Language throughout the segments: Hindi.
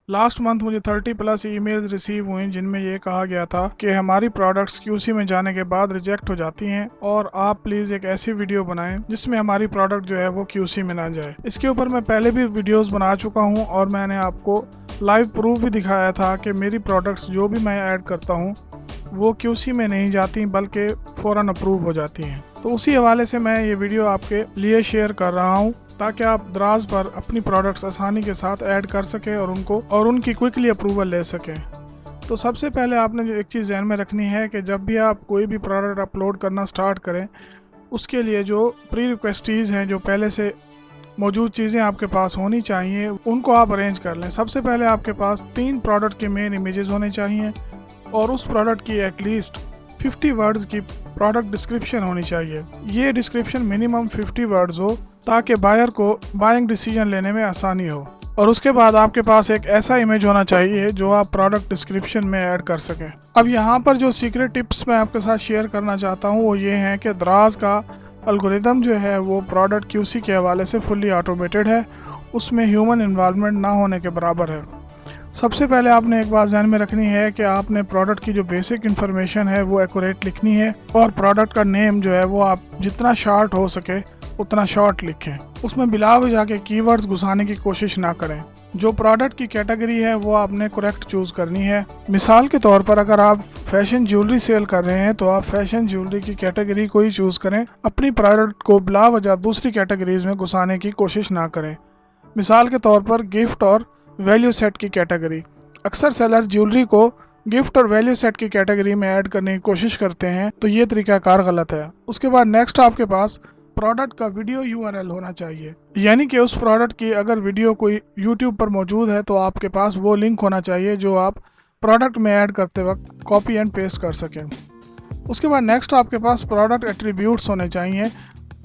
लास्ट मंथ मुझे 30+ ईमेल्स रिसीव हुई जिनमें ये कहा गया था कि हमारी प्रोडक्ट्स क्यूसी में जाने के बाद रिजेक्ट हो जाती हैं और आप प्लीज़ एक ऐसी वीडियो बनाएं जिसमें हमारी प्रोडक्ट जो है वो क्यूसी में ना जाए। इसके ऊपर मैं पहले भी वीडियोस बना चुका हूं और मैंने आपको लाइव प्रूफ भी दिखाया था कि मेरी प्रोडक्ट्स जो भी मैं ऐड करता हूँ वो क्यूसी में नहीं जाती बल्कि फ़ौरन अप्रूव हो जाती हैं। तो उसी हवाले से मैं ये वीडियो आपके लिए शेयर कर रहा हूँ ताकि आप दराज पर अपनी प्रोडक्ट्स आसानी के साथ ऐड कर सकें और उनकी क्विकली अप्रूवल ले सकें। तो सबसे पहले आपने जो एक चीज़ ध्यान में रखनी है कि जब भी आप कोई भी प्रोडक्ट अपलोड करना स्टार्ट करें उसके लिए जो प्री रिक्वेस्टीज़ हैं, जो पहले से मौजूद चीज़ें आपके पास होनी चाहिए, उनको आप अरेंज कर लें। सबसे पहले आपके पास 3 प्रोडक्ट के मेन इमेजेस होने चाहिए और उस प्रोडक्ट की एटलीस्ट 50 वर्ड्स की प्रोडक्ट डिस्क्रिप्शन होनी चाहिए। ये डिस्क्रिप्शन मिनिमम 50 वर्ड्स हो ताकि बायर को बाइंग डिसीजन लेने में आसानी हो। और उसके बाद आपके पास एक ऐसा इमेज होना चाहिए जो आप प्रोडक्ट डिस्क्रिप्शन में ऐड कर सकें। अब यहाँ पर जो सीक्रेट टिप्स मैं आपके साथ शेयर करना चाहता हूँ वो ये हैं कि दराज का एल्गोरिदम जो है वो प्रोडक्ट क्यूसी के हवाले से फुल्ली ऑटोमेटेड है, उसमें ह्यूमन इन्वॉल्वमेंट ना होने के बराबर है। सबसे पहले आपने एक बात ध्यान में रखनी है कि आपने प्रोडक्ट की जो बेसिक इन्फॉर्मेशन है वो एक्यूरेट लिखनी है और प्रोडक्ट का नेम जो है वो आप जितना शॉर्ट हो सके उतना शॉर्ट लिखें। उसमें बिलावजह के कीवर्ड्स घुसाने की कोशिश ना करें। जो प्रोडक्ट की कैटेगरी है वो आपने करेक्ट चूज़ करनी है। मिसाल के तौर पर अगर आप फैशन ज्वेलरी सेल कर रहे हैं तो आप फैशन ज्वेलरी की कैटेगरी को ही चूज़ करें, अपनी प्रोडक्ट को बिलावजह दूसरी कैटेगरीज में घुसाने की कोशिश ना करें। मिसाल के तौर पर गिफ्ट और वैल्यू सेट की कैटेगरी, अक्सर सेलर ज्वेलरी को गिफ्ट और वैल्यू सेट की कैटेगरी में ऐड करने की कोशिश करते हैं, तो ये तरीकाकार गलत है। उसके बाद नेक्स्ट आपके पास प्रोडक्ट का वीडियो यूआरएल होना चाहिए, यानी कि उस प्रोडक्ट की अगर वीडियो कोई यूट्यूब पर मौजूद है तो आपके पास वो लिंक होना चाहिए जो आप प्रोडक्ट में ऐड करते वक्त कॉपी एंड पेस्ट कर सकें। उसके बाद नेक्स्ट आपके पास प्रोडक्ट एट्रीब्यूट्स होने चाहिए,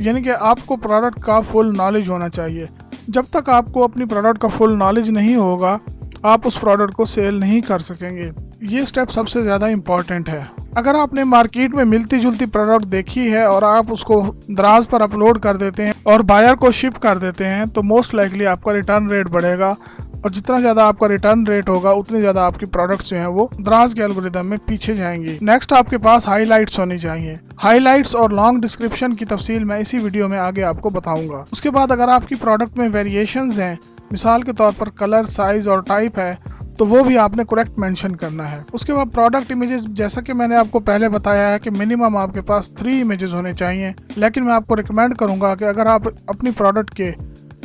यानी कि आपको प्रोडक्ट का फुल नॉलेज होना चाहिए। जब तक आपको अपनी प्रोडक्ट का फुल नॉलेज नहीं होगा आप उस प्रोडक्ट को सेल नहीं कर सकेंगे। ये स्टेप सबसे ज़्यादा इम्पॉर्टेंट है। अगर आपने मार्केट में मिलती जुलती प्रोडक्ट देखी है और आप उसको दराज पर अपलोड कर देते हैं और बायर को शिप कर देते हैं तो मोस्ट लाइकली आपका रिटर्न रेट बढ़ेगा और जितना ज़्यादा आपका रिटर्न रेट होगा उतनी ज़्यादा आपकी प्रोडक्ट्स जो हैं वो दराज के एल्गोरिदम में पीछे जाएंगी। नेक्स्ट आपके पास हाईलाइट्स होनी चाहिए। हाईलाइट्स और लॉन्ग डिस्क्रिप्शन की तफसील मैं इसी वीडियो में आगे आपको बताऊंगा। उसके बाद अगर आपकी प्रोडक्ट में वेरिएशंस हैं, मिसाल के तौर पर कलर, साइज और टाइप है, तो वो भी आपने करेक्ट मेंशन करना है। उसके बाद प्रोडक्ट इमेजेस, जैसा कि मैंने आपको पहले बताया है कि मिनिमम आपके पास 3 इमेजेस होने चाहिए, लेकिन मैं आपको रिकमेंड करूंगा कि अगर आप अपनी प्रोडक्ट के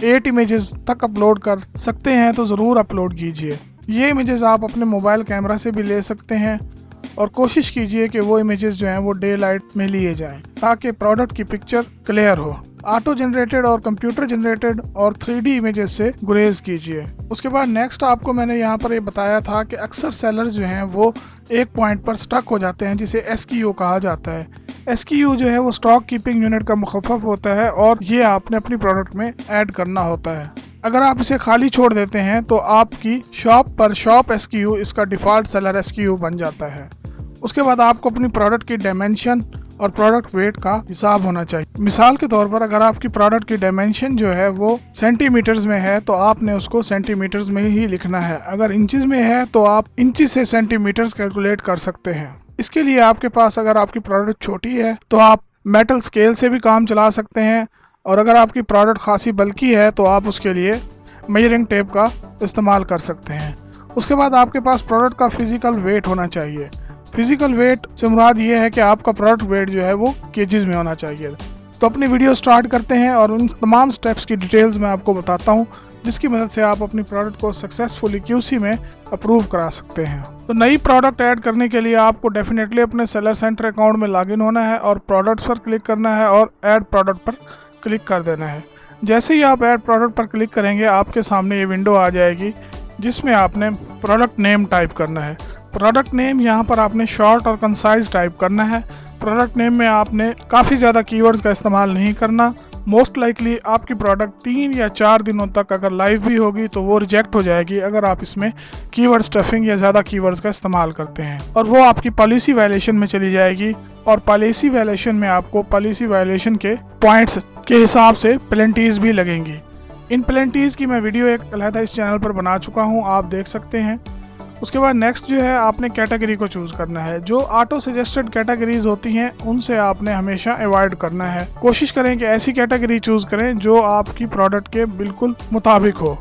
8 इमेजेस तक अपलोड कर सकते हैं तो ज़रूर अपलोड कीजिए। ये इमेजेस आप अपने मोबाइल कैमरा से भी ले सकते हैं और कोशिश कीजिए कि वो इमेजेस जो हैं वो डे लाइट में लिए जाएं ताकि प्रोडक्ट की पिक्चर क्लियर हो। ऑटो जनरेटेड और कंप्यूटर जनरेटेड और 3D इमेजेस से गुरेज कीजिए। उसके बाद नेक्स्ट आपको मैंने यहाँ पर ये बताया था कि अक्सर सेलर्स जो हैं वो एक पॉइंट पर स्टक हो जाते हैं जिसे SKU कहा जाता है। SKU जो है वो स्टॉक कीपिंग यूनिट का मुखफ़फ़ होता है और ये आपने अपनी प्रोडक्ट में ऐड करना होता है। अगर आप इसे खाली छोड़ देते हैं तो आपकी शॉप पर शॉप SKU इसका डिफ़ॉल्ट सेलर SKU बन जाता है। उसके बाद आपको अपनी प्रोडक्ट की डायमेंशन और प्रोडक्ट वेट का हिसाब होना चाहिए। मिसाल के तौर पर अगर आपकी प्रोडक्ट की डायमेंशन जो है वो सेंटीमीटर्स में है तो आपने उसको सेंटीमीटर्स में ही लिखना है। अगर इंचेस में है तो आप इंची से सेंटीमीटर्स कैलकुलेट कर सकते हैं। इसके लिए आपके पास अगर आपकी प्रोडक्ट छोटी है तो आप मेटल स्केल से भी काम चला सकते हैं और अगर आपकी प्रोडक्ट खासी बल्कि है तो आप उसके लिए मेजरिंग टेप का इस्तेमाल कर सकते हैं। उसके बाद आपके पास प्रोडक्ट का फिजिकल वेट होना चाहिए। फिजिकल वेट से मुराद ये है कि आपका प्रोडक्ट वेट जो है वो केजीज में होना चाहिए। तो अपनी वीडियो स्टार्ट करते हैं और उन तमाम स्टेप्स की डिटेल्स मैं आपको बताता हूँ जिसकी मदद से आप अपनी प्रोडक्ट को सक्सेसफुली क्यूसी में अप्रूव करा सकते हैं। तो नई प्रोडक्ट ऐड करने के लिए आपको डेफिनेटली अपने सेलर सेंटर अकाउंट में लॉगिन होना है और प्रोडक्ट्स पर क्लिक करना है और ऐड प्रोडक्ट पर क्लिक कर देना है। जैसे ही आप ऐड प्रोडक्ट पर क्लिक करेंगे आपके सामने ये विंडो आ जाएगी जिसमें आपने प्रोडक्ट नेम टाइप करना है। प्रोडक्ट नेम यहाँ पर आपने शॉर्ट और कंसाइज टाइप करना है। प्रोडक्ट नेम में आपने काफ़ी ज़्यादा कीवर्ड्स का इस्तेमाल नहीं करना। मोस्ट लाइकली आपकी प्रोडक्ट 3 या 4 दिनों तक अगर लाइव भी होगी तो वो रिजेक्ट हो जाएगी अगर आप इसमें कीवर्ड स्टफिंग या ज़्यादा कीवर्ड्स का इस्तेमाल करते हैं, और वो आपकी पॉलिसी वायलेशन में चली जाएगी। और पॉलिसी वायलेशन में आपको पॉलिसी वायलेशन के पॉइंट्स के हिसाब से पेनल्टीज भी लगेंगी। इन प्लेंटीज की मैं वीडियो एक अलहदा इस चैनल पर बना चुका हूँ, आप देख सकते हैं। उसके बाद नेक्स्ट जो है आपने कैटेगरी को चूज करना है। जो ऑटो सजेस्टेड कैटेगरीज होती हैं उनसे आपने हमेशा अवॉइड करना है। कोशिश करें कि ऐसी कैटेगरी चूज करें जो आपकी प्रोडक्ट के बिल्कुल मुताबिक हो।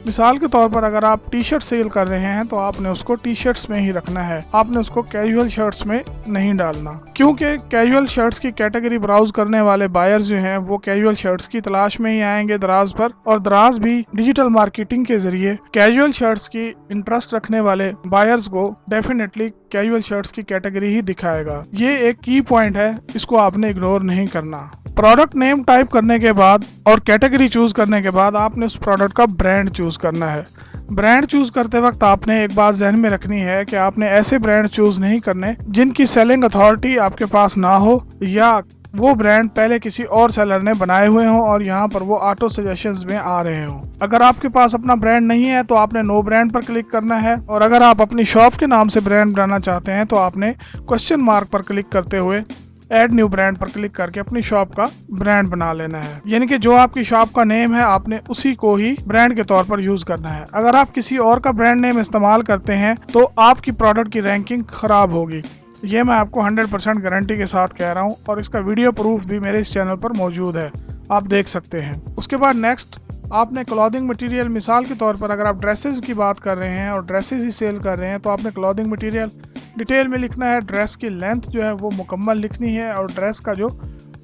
मिसाल के तौर पर अगर आप टी शर्ट सेल कर रहे हैं तो आपने उसको टी शर्ट्स में ही रखना है, आपने उसको कैजुअल शर्ट्स में नहीं डालना, क्योंकि कैजुअल शर्ट्स की कैटेगरी ब्राउज करने वाले बायर्स जो हैं वो कैजुअल शर्ट्स की तलाश में ही आएंगे दराज पर, और दराज भी डिजिटल मार्केटिंग के जरिए कैजुअल शर्ट्स की इंटरेस्ट रखने वाले बायर्स को डेफिनेटली कैजुअल शर्ट्स की कैटेगरी ही दिखाएगा। ये एक की पॉइंट है, इसको आपने इग्नोर नहीं करना। प्रोडक्ट नेम टाइप करने के बाद और कैटेगरी चूज करने के बाद आपने उस प्रोडक्ट का ब्रांड चूज करना है। ब्रांड चूज करते वक्त आपने एक बात ध्यान में रखनी है कि आपने ऐसे ब्रांड चूज नहीं करने जिनकी सेलिंग अथॉरिटी आपके पास ना हो, या वो ब्रांड पहले किसी और सेलर ने बनाए हुए हों और यहाँ पर वो ऑटो सजेशंस में आ रहे हों। अगर आपके पास अपना ब्रांड नहीं है तो आपने नो ब्रांड पर क्लिक करना है, और अगर आप अपनी शॉप के नाम से ब्रांड बनाना चाहते हैं तो आपने क्वेश्चन मार्क पर क्लिक करते हुए ऐड न्यू ब्रांड पर क्लिक करके अपनी शॉप का ब्रांड बना लेना है। यानी कि जो आपकी शॉप का नेम है आपने उसी को ही ब्रांड के तौर पर यूज करना है। अगर आप किसी और का ब्रांड नेम इस्तेमाल करते हैं तो आपकी प्रोडक्ट की रैंकिंग खराब होगी। ये मैं आपको 100% गारंटी के साथ कह रहा हूँ, और इसका वीडियो प्रूफ भी मेरे इस चैनल पर मौजूद है, आप देख सकते हैं। उसके बाद नेक्स्ट आपने क्लॉथिंग मटेरियल, मिसाल के तौर पर अगर आप ड्रेसेस की बात कर रहे हैं और ड्रेसेस ही सेल कर रहे हैं तो आपने क्लॉथिंग मटेरियल डिटेल में लिखना है। ड्रेस की लेंथ जो है वो मुकम्मल लिखनी है, और ड्रेस का जो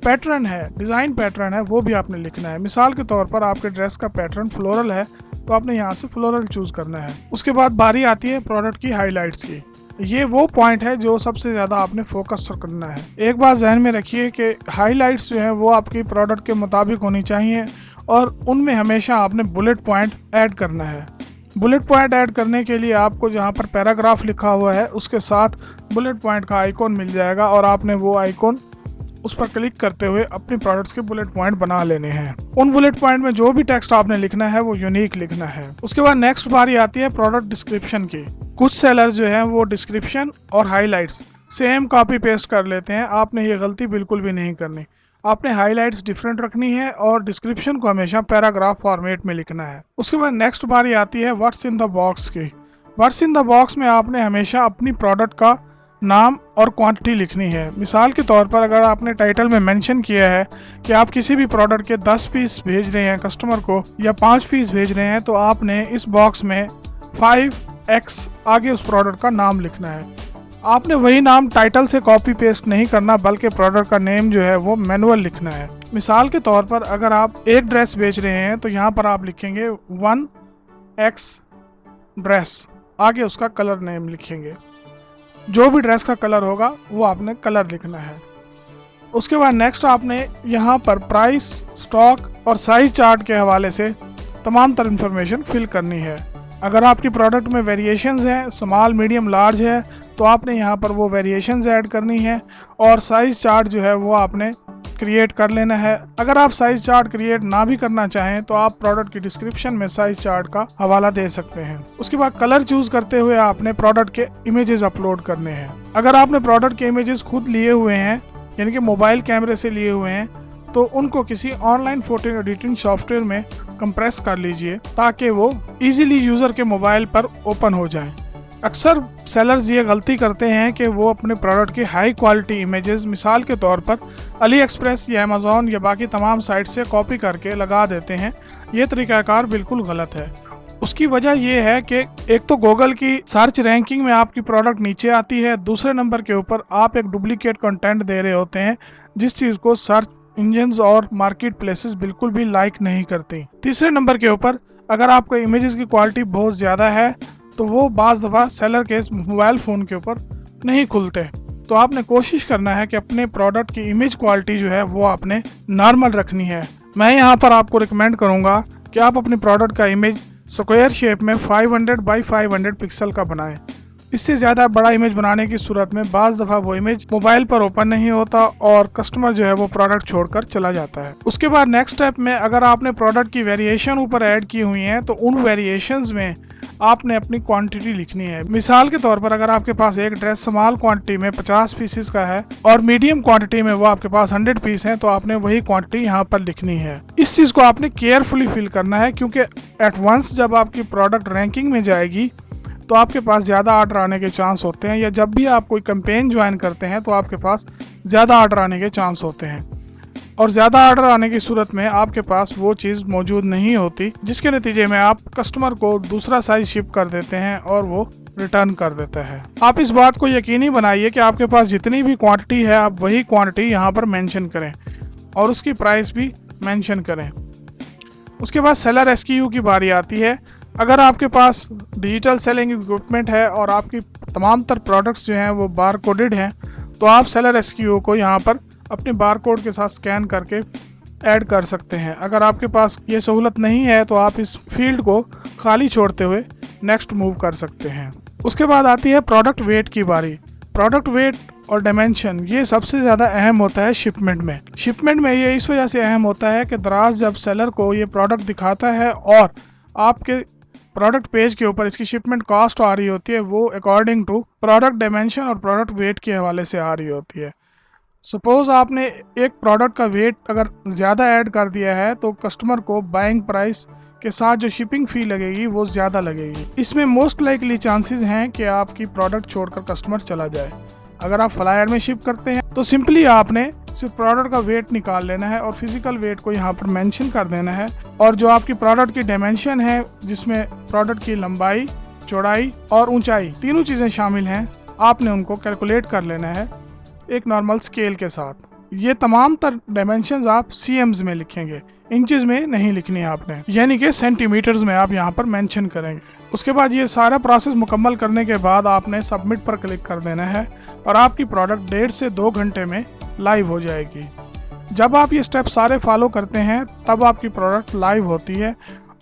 पैटर्न है, डिज़ाइन पैटर्न है, वो भी आपने लिखना है। मिसाल के तौर पर आपके ड्रेस का पैटर्न फ्लोरल है तो आपने यहाँ से फ्लोरल चूज करना है। उसके बाद बारी आती है प्रोडक्ट की हाईलाइट्स की। ये वो पॉइंट है जो सबसे ज़्यादा आपने फोकस करना है। एक बात ध्यान में रखिए कि हाईलाइट्स जो है वो आपकी प्रोडक्ट के मुताबिक होनी चाहिए, और उनमें हमेशा आपने बुलेट पॉइंट ऐड करना है। बुलेट पॉइंट ऐड करने के लिए आपको जहाँ पर पैराग्राफ लिखा हुआ है उसके साथ बुलेट पॉइंट का आइकॉन मिल जाएगा, और आपने वो आइकॉन उस पर क्लिक करते हुए अपनी प्रोडक्ट्स के बुलेट पॉइंट बना लेने हैं। उन बुलेट पॉइंट में जो भी टेक्स्ट आपने लिखना है वो यूनिक लिखना है। उसके बाद नेक्स्ट बारी आती है प्रोडक्ट डिस्क्रिप्शन की। कुछ सेलर्स जो हैं वो डिस्क्रिप्शन और हाईलाइट्स सेम कॉपी पेस्ट कर लेते हैं, आपने ये गलती बिल्कुल भी नहीं करनी। आपने हाईलाइट्स डिफरेंट रखनी है और डिस्क्रिप्शन को हमेशा पैराग्राफ फॉर्मेट में लिखना है। उसके बाद नेक्स्ट बारी आती है व्हाट्स इन द बॉक्स की। व्हाट्स इन द बॉक्स में आपने हमेशा अपनी प्रोडक्ट का नाम और क्वांटिटी लिखनी है। मिसाल के तौर पर अगर आपने टाइटल में मेंशन किया है कि आप किसी भी प्रोडक्ट के 10 पीस भेज रहे हैं कस्टमर को या 5 पीस भेज रहे हैं, तो आपने इस बॉक्स में 5x आगे उस प्रोडक्ट का नाम लिखना है। आपने वही नाम टाइटल से कॉपी पेस्ट नहीं करना, बल्कि प्रोडक्ट का नेम जो है वो मैनुअल लिखना है। मिसाल के तौर पर अगर आप एक ड्रेस बेच रहे हैं तो यहाँ पर आप लिखेंगे 1x ड्रेस, आगे उसका कलर नेम लिखेंगे। जो भी ड्रेस का कलर होगा वो आपने कलर लिखना है। उसके बाद नेक्स्ट आपने यहाँ पर प्राइस, स्टॉक और साइज चार्ट के हवाले से तमाम तर इन्फॉर्मेशन फिल करनी है। अगर आपकी प्रोडक्ट में वेरिएशंस हैं, स्मॉल, मीडियम, लार्ज है, तो आपने यहाँ पर वो वेरिएशंस ऐड करनी है, और साइज चार्ट जो है वो आपने क्रिएट कर लेना है। अगर आप साइज चार्ट क्रिएट ना भी करना चाहें तो आप प्रोडक्ट की डिस्क्रिप्शन में साइज चार्ट का हवाला दे सकते हैं। उसके बाद कलर चूज करते हुए आपने प्रोडक्ट के इमेजेस अपलोड करने हैं। अगर आपने प्रोडक्ट के इमेजेस खुद लिए हुए हैं, यानी कि मोबाइल कैमरे से लिए हुए हैं, तो उनको किसी ऑनलाइन फोटो एडिटिंग सॉफ्टवेयर में कंप्रेस कर लीजिए ताकि वो इजीली यूजर के मोबाइल पर ओपन हो जाए। अक्सर सेलर्स ये गलती करते हैं कि वो अपने प्रोडक्ट की हाई क्वालिटी इमेजेस, मिसाल के तौर पर अली एक्सप्रेस या अमेज़ॉन या बाकी तमाम साइट से कॉपी करके लगा देते हैं। ये तरीकाकार बिल्कुल गलत है। उसकी वजह यह है कि एक तो गूगल की सर्च रैंकिंग में आपकी प्रोडक्ट नीचे आती है, दूसरे नंबर के ऊपर आप एक डुप्लीकेट कंटेंट दे रहे होते हैं जिस चीज़ को सर्च इंजन्स और मार्केट प्लेसेस बिल्कुल भी लाइक नहीं करती। तीसरे नंबर के ऊपर अगर आपको इमेजेस की क्वालिटी बहुत ज़्यादा है तो वो बाज़ दफ़ा सेलर के मोबाइल फ़ोन के ऊपर नहीं खुलते। तो आपने कोशिश करना है कि अपने प्रोडक्ट की इमेज क्वालिटी जो है वो आपने नॉर्मल रखनी है। मैं यहाँ पर आपको रिकमेंड करूँगा कि आप अपने प्रोडक्ट का इमेज स्क्वायर शेप में 500 बाई 500 पिक्सल का बनाएं। इससे ज़्यादा बड़ा इमेज बनाने की सूरत में बाज़ दफ़ा वो इमेज मोबाइल पर ओपन नहीं होता और कस्टमर जो है वो प्रोडक्ट छोड़कर चला जाता है। उसके बाद नेक्स्ट स्टेप में अगर आपने प्रोडक्ट की वेरिएशन ऊपर ऐड की हुई हैं तो उन वेरिएशंस में आपने अपनी क्वांटिटी लिखनी है। मिसाल के तौर पर अगर आपके पास एक ड्रेस स्मॉल क्वांटिटी में 50 पीसेस का है और मीडियम क्वांटिटी में वो आपके पास 100 पीस है, तो आपने वही क्वांटिटी यहाँ पर लिखनी है। इस चीज को आपने केयरफुली फिल करना है, क्योंकि एट वंस जब आपकी प्रोडक्ट रैंकिंग में जाएगी तो आपके पास ज़्यादा ऑर्डर आने के चांस होते हैं, या जब भी आप कोई कैंपेन ज्वाइन करते हैं तो आपके पास ज़्यादा ऑर्डर आने के चांस होते हैं, और ज़्यादा ऑर्डर आने की सूरत में आपके पास वो चीज़ मौजूद नहीं होती, जिसके नतीजे में आप कस्टमर को दूसरा साइज शिप कर देते हैं और वो रिटर्न कर देता है। आप इस बात को यकीनी बनाइए कि आपके पास जितनी भी क्वांटिटी है आप वही क्वांटिटी यहाँ पर मेंशन करें और उसकी प्राइस भी मेंशन करें। उसके बाद सेलर SKU की बारी आती है। अगर आपके पास डिजिटल सेलिंग इक्विपमेंट है और आपकी तमाम तर प्रोडक्ट्स जो हैं वो बार कोडेड हैं, तो आप सेलर SKU को यहाँ पर अपने बार कोड के साथ स्कैन करके ऐड कर सकते हैं। अगर आपके पास ये सहूलत नहीं है तो आप इस फील्ड को खाली छोड़ते हुए नेक्स्ट मूव कर सकते हैं। उसके बाद आती है प्रोडक्ट वेट की बारी। प्रोडक्ट वेट और डायमेंशन ये सबसे ज़्यादा अहम होता है शिपमेंट में। शिपमेंट में ये इस वजह से अहम होता है कि दराज जब सेलर को ये प्रोडक्ट दिखाता है और आपके प्रोडक्ट पेज के ऊपर इसकी शिपमेंट कॉस्ट आ रही होती है, वो अकॉर्डिंग टू प्रोडक्ट डायमेंशन और प्रोडक्ट वेट के हवाले से आ रही होती है। सपोज आपने एक प्रोडक्ट का वेट अगर ज़्यादा ऐड कर दिया है तो कस्टमर को बाइंग प्राइस के साथ जो शिपिंग फ़ी लगेगी वो ज़्यादा लगेगी। इसमें मोस्ट लाइकली चांसेस हैं कि आपकी प्रोडक्ट छोड़कर कस्टमर चला जाए। अगर आप फ्लायर में शिप करते हैं तो सिंपली आपने सिर्फ प्रोडक्ट का वेट निकाल लेना है और फिजिकल वेट को यहाँ पर मेंशन कर देना है, और जो आपकी प्रोडक्ट की डायमेंशन है जिसमें प्रोडक्ट की लंबाई, चौड़ाई और ऊंचाई तीनों चीज़ें शामिल हैं, आपने उनको कैलकुलेट कर लेना है एक नॉर्मल स्केल के साथ। ये तमाम तर डायमेंशंस आप CMs में लिखेंगे, इंचेस में नहीं लिखनी है आपने, यानी कि सेंटीमीटर्स में आप यहाँ पर मेंशन करेंगे। उसके बाद ये सारा प्रोसेस मुकम्मल करने के बाद आपने सबमिट पर क्लिक कर देना है और आपकी प्रोडक्ट 1.5 से 2 घंटे में लाइव हो जाएगी। जब आप ये स्टेप सारे फॉलो करते हैं तब आपकी प्रोडक्ट लाइव होती है।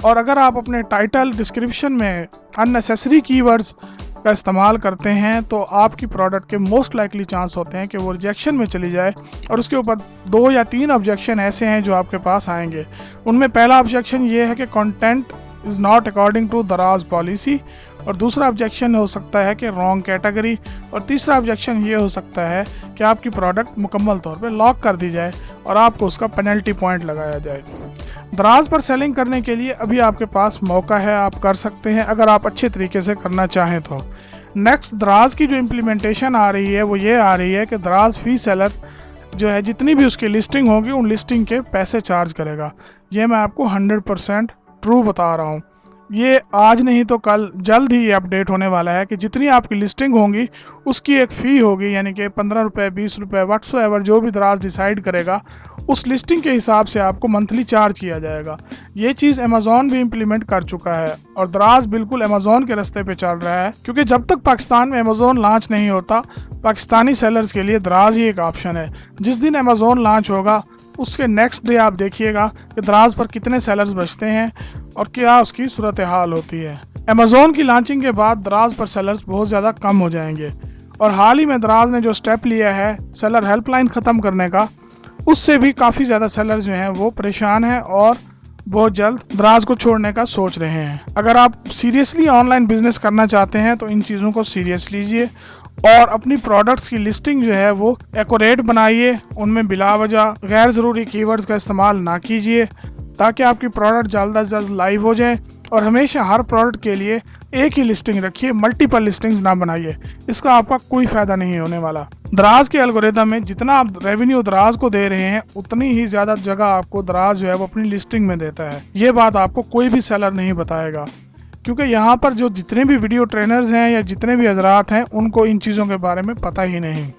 और अगर आप अपने टाइटल डिस्क्रिप्शन में अननेसेसरी कीवर्ड्स का इस्तेमाल करते हैं तो आपकी प्रोडक्ट के मोस्ट लाइकली चांस होते हैं कि वो रिजेक्शन में चली जाए, और उसके ऊपर 2 या 3 ऑब्जेक्शन ऐसे हैं जो आपके पास आएंगे। उनमें पहला ऑब्जेक्शन ये है कि content is not according to Daraz policy, और दूसरा ऑब्जेक्शन हो सकता है कि रॉन्ग कैटेगरी, और तीसरा ऑब्जेक्शन ये हो सकता है कि आपकी प्रोडक्ट मुकम्मल तौर पे लॉक कर दी जाए और आपको उसका पेनल्टी पॉइंट लगाया जाए। दराज पर सेलिंग करने के लिए अभी आपके पास मौका है, आप कर सकते हैं अगर आप अच्छे तरीके से करना चाहें तो। नेक्स्ट दराज की जो इम्प्लीमेंटेशन आ रही है वो ये आ रही है कि दराज फी सेलर जो है जितनी भी उसकी लिस्टिंग होगी उन लिस्टिंग के पैसे चार्ज करेगा। ये मैं आपको 100% ट्रू बता रहा हूँ। ये आज नहीं तो कल जल्द ही ये अपडेट होने वाला है कि जितनी आपकी लिस्टिंग होंगी उसकी एक फ़ी होगी, यानी कि 15 रुपये, 20 रुपये, व्हाट्सएवर जो भी दराज डिसाइड करेगा उस लिस्टिंग के हिसाब से आपको मंथली चार्ज किया जाएगा। ये चीज़ अमेज़ॉन भी इम्प्लीमेंट कर चुका है और दराज बिल्कुल अमेज़ॉन के रास्ते पे चल रहा है, क्योंकि जब तक पाकिस्तान में अमेज़ॉन लॉन्च नहीं होता पाकिस्तानी सेलर्स के लिए दराज ही एक ऑप्शन है। जिस दिन अमेज़ॉन लॉन्च होगा उसके नेक्स्ट डे आप देखिएगा कि दराज पर कितने सेलर्स बचते हैं और क्या उसकी सूरत हाल होती है। अमेज़ॉन की लॉन्चिंग के बाद दराज पर सेलर्स बहुत ज़्यादा कम हो जाएंगे, और हाल ही में दराज ने जो स्टेप लिया है सेलर हेल्पलाइन ख़त्म करने का, उससे भी काफ़ी ज़्यादा सेलर्स जो हैं वो परेशान हैं और बहुत जल्द दराज को छोड़ने का सोच रहे हैं। अगर आप सीरियसली ऑनलाइन बिजनेस करना चाहते हैं तो इन चीज़ों को सीरियस लीजिए और अपनी प्रोडक्ट्स की लिस्टिंग जो है वो एक्यूरेट बनाइए, उनमें बिलावजह गैर ज़रूरी कीवर्ड्स का इस्तेमाल ना कीजिए ताकि आपकी प्रोडक्ट जल्द अज जल्द लाइव हो जाए। और हमेशा हर प्रोडक्ट के लिए एक ही लिस्टिंग रखिए, मल्टीपल लिस्टिंग्स ना बनाइए, इसका आपका कोई फ़ायदा नहीं होने वाला। दराज के एल्गोरिथम में जितना आप रेवेन्यू दराज को दे रहे हैं उतनी ही ज़्यादा जगह आपको दराज जो है वो अपनी लिस्टिंग में देता है। ये बात आपको कोई भी सेलर नहीं बताएगा, क्योंकि यहाँ पर जो जितने भी वीडियो ट्रेनर्स हैं या जितने भी हजरात हैं उनको इन चीज़ों के बारे में पता ही नहीं।